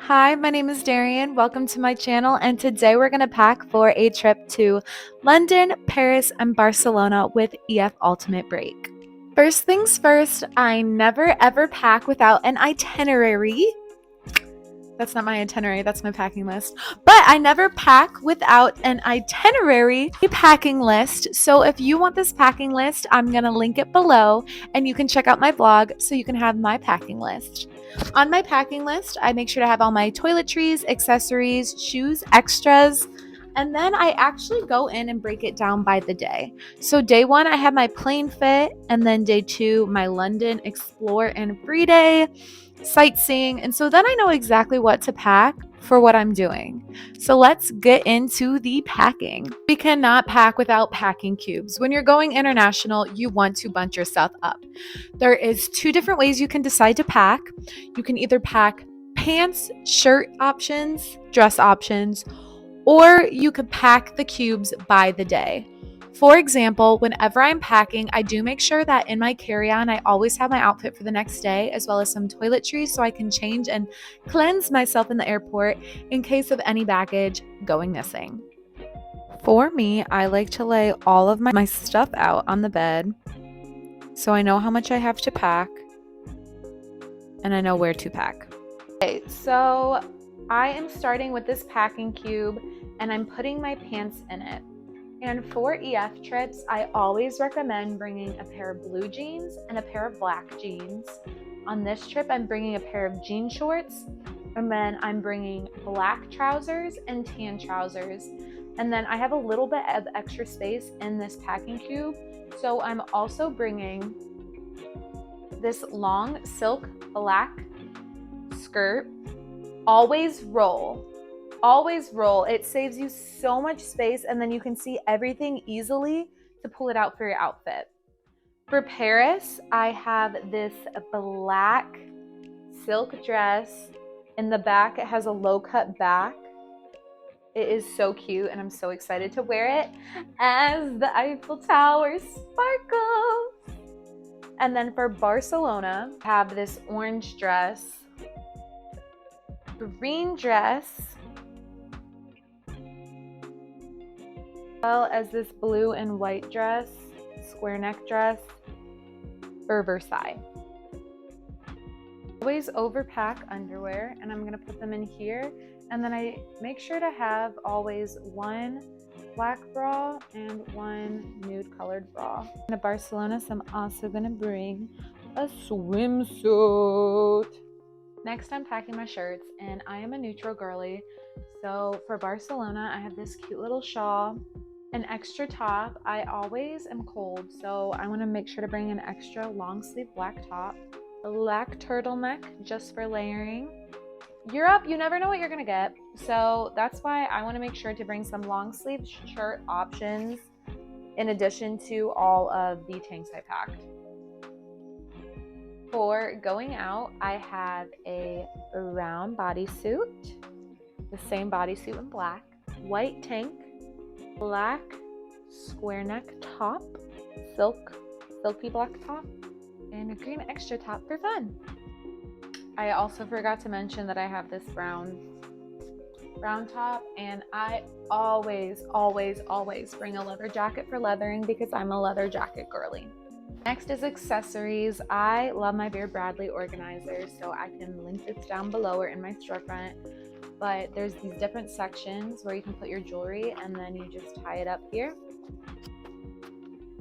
Hi, my name is Darian. Welcome to my channel, and today we're going to pack for a trip to London, Paris, and Barcelona with EF Ultimate Break. First things first, I never ever pack without an itinerary. That's not my itinerary, that's my packing list. But I never pack without an itinerary packing list. So if you want this packing list, I'm going to link it below and you can check out my blog so you can have my packing list. On my packing list, I make sure to have all my toiletries, accessories, shoes, extras, and then I actually go in and break it down by the day. So day one, I have my plain fit, and then day two, my London Explore and Free Day, sightseeing, and so then I know exactly what to pack for what I'm doing. So let's get into the packing. We cannot pack without packing cubes. When you're going international, you want to bunch your stuff up. There is two different ways you can decide to pack. You can either pack pants, shirt options, dress options, or you could pack the cubes by the day. For example, whenever I'm packing, I do make sure that in my carry-on, I always have my outfit for the next day, as well as some toiletries so I can change and cleanse myself in the airport in case of any baggage going missing. For me, I like to lay all of my stuff out on the bed so I know how much I have to pack and I know where to pack. Okay, so I am starting with this packing cube and I'm putting my pants in it. And for EF trips, I always recommend bringing a pair of blue jeans and a pair of black jeans. On this trip, I'm bringing a pair of jean shorts, and then I'm bringing black trousers and tan trousers. And then I have a little bit of extra space in this packing cube, so I'm also bringing this long silk black skirt. Always roll. Always roll. It saves you so much space, and then you can see everything easily to pull it out for your outfit. For Paris, I have this black silk dress. In the back, it has a low-cut back. It is so cute, and I'm so excited to wear it as the Eiffel Tower sparkles. And then for Barcelona, I have this orange dress, green dress, as well as this blue and white dress, square neck dress for Versailles. Always overpack underwear, and I'm gonna put them in here, and then I make sure to have always one black bra and one nude colored bra. In Barcelona, so I'm also gonna bring a swimsuit. Next, I'm packing my shirts, and I am a neutral girly. So for Barcelona, I have this cute little shawl, an extra top. I always am cold, so I want to make sure to bring an extra long sleeve black top, a black turtleneck just for layering. Europe, you never know what you're gonna get, so that's why I want to make sure to bring some long sleeve shirt options in addition to all of the tanks I packed. For going out, I have a brown bodysuit, the same bodysuit in black, white tank, black square neck top, silky black top, and a green extra top for fun. I also forgot to mention that I have this brown top, and I always bring a leather jacket for leathering because I'm a leather jacket girly. Next is accessories. I love my Vera Bradley organizer, so I can link this down below or in my storefront. But there's these different sections where you can put your jewelry, and then you just tie it up here.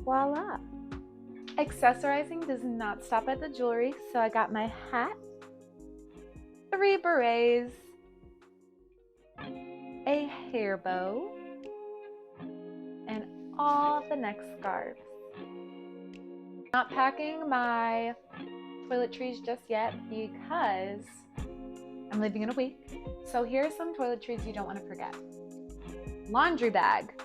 Voila! Accessorizing does not stop at the jewelry, so I got my hat, 3 berets, a hair bow, and all the neck scarves. Not packing my toiletries just yet because I'm leaving in a week. So here are some toiletries you don't want to forget. Laundry bag,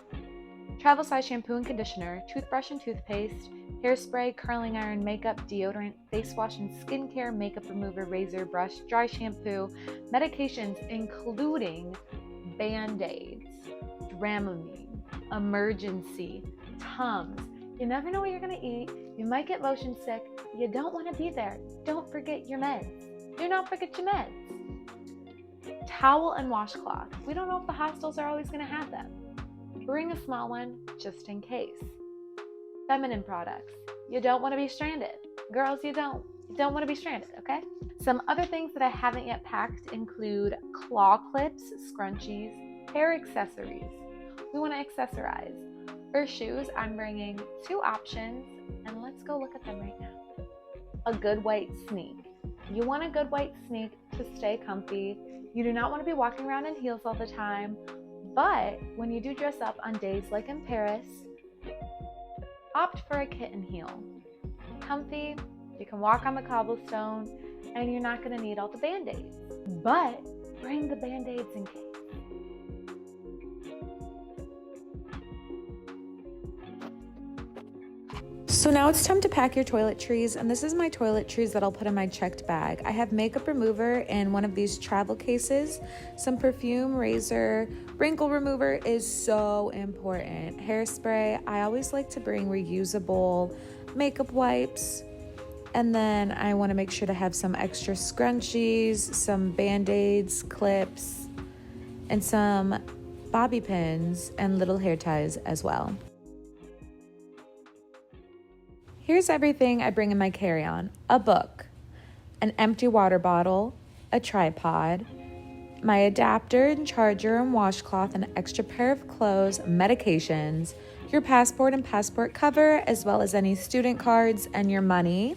travel size shampoo and conditioner, toothbrush and toothpaste, hairspray, curling iron, makeup, deodorant, face wash and skincare, makeup remover, razor, brush, dry shampoo, medications including Band-Aids, Dramamine, emergency, Tums. You never know what you're gonna eat. You might get motion sick. You don't want to be there. Don't forget your meds. Do not forget your meds. towel and washcloth. We don't know if the hostels are always going to have them. Bring a small one just in case. Feminine products. You don't want to be stranded. Girls, you don't want to be stranded, okay? Some other things that I haven't yet packed include claw clips, scrunchies, hair accessories. We want to accessorize. For shoes, I'm bringing 2 options, and let's go look at them right now. A good white sneak. You want a good white sneak to stay comfy. You do not want to be walking around in heels all the time, but when you do dress up on days like in Paris, opt for a kitten heel. Comfy, you can walk on the cobblestone, and you're not going to need all the band-aids. But bring the band-aids in case. So now it's time to pack your toiletries, and this is my toiletries that I'll put in my checked bag. I have makeup remover in one of these travel cases, some perfume, razor, wrinkle remover is so important, hairspray. I always like to bring reusable makeup wipes, and then I want to make sure to have some extra scrunchies, some band-aids, clips, and some bobby pins and little hair ties as well. Here's everything I bring in my carry-on: a book, an empty water bottle, a tripod, my adapter and charger and washcloth, an extra pair of clothes, medications, your passport and passport cover, as well as any student cards and your money,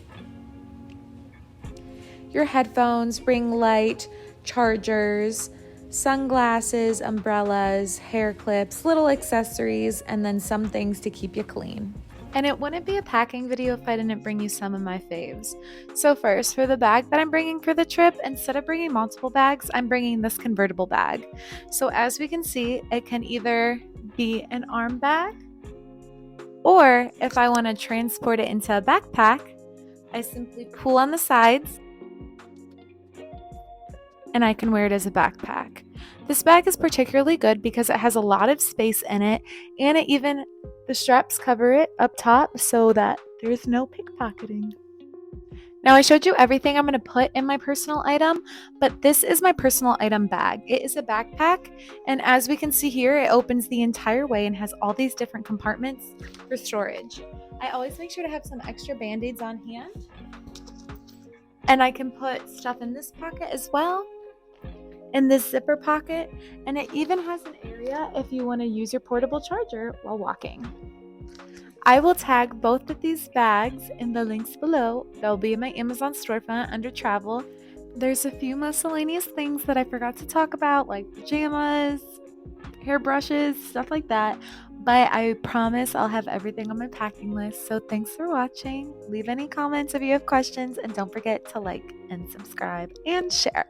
your headphones, ring light, chargers, sunglasses, umbrellas, hair clips, little accessories, and then some things to keep you clean. And it wouldn't be a packing video if I didn't bring you some of my faves. So first, for the bag that I'm bringing for the trip, instead of bringing multiple bags, I'm bringing this convertible bag. So as we can see, it can either be an arm bag, or if I want to transport it into a backpack, I simply pull on the sides and I can wear it as a backpack. This bag is particularly good because it has a lot of space in it, and the straps cover it up top so that there's no pickpocketing. Now I showed you everything I'm going to put in my personal item, but this is my personal item bag. It is a backpack, and as we can see here, it opens the entire way and has all these different compartments for storage. I always make sure to have some extra band-aids on hand, and I can put stuff in this pocket as well, in this zipper pocket, and it even has an area if you want to use your portable charger while walking. I will tag both of these bags in the links below. They'll be in my Amazon storefront under travel. There's a few miscellaneous things that I forgot to talk about, like pajamas, hairbrushes, stuff like that, but I promise I'll have everything on my packing list. So thanks for watching. Leave any comments if you have questions, and don't forget to like and subscribe and share.